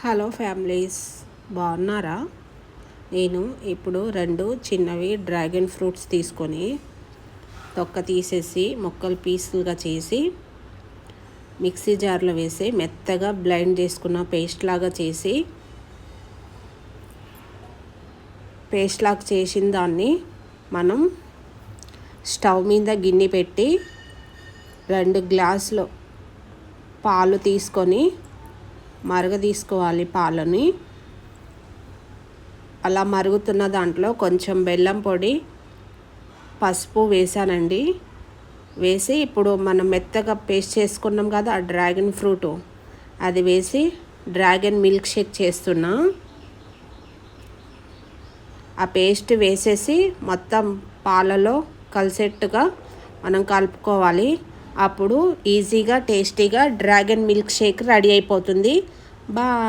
Hello families, బాగున్నారా? నేను ఇప్పుడు 2 చిన్నవి డ్రాగన్ ఫ్రూట్స్ తీసుకొని తొక్క తీసేసి ముక్కలు పీసులుగా చేసి మిక్సీ జార్లో వేసి మెత్తగా బ్లెండ్ చేసుకున్న పేస్ట్ లాగా చేసిన దాన్ని మనం స్టవ్ మీద గిన్నె పెట్టి 2 గ్లాసులు పాలు తీసుకొని తీసుకోవాలి. పాలని అలా మరుగుతున్న దాంట్లో కొంచెం బెల్లం పొడి, పసుపు వేసానండి. వేసి ఇప్పుడు మనం మెత్తగా పేస్ట్ చేసుకున్నాం కదా ఆ డ్రాగన్ ఫ్రూట్, అది వేసి డ్రాగన్ మిల్క్ షేక్ చేస్తున్నా. ఆ పేస్ట్ వేసేసి మొత్తం పాలలో కలిసేట్టుగా మనం కలుపుకోవాలి. అప్పుడు ఈజీగా టేస్టీగా డ్రాగన్ మిల్క్ షేక్ రెడీ అయిపోతుంది. బాయ్.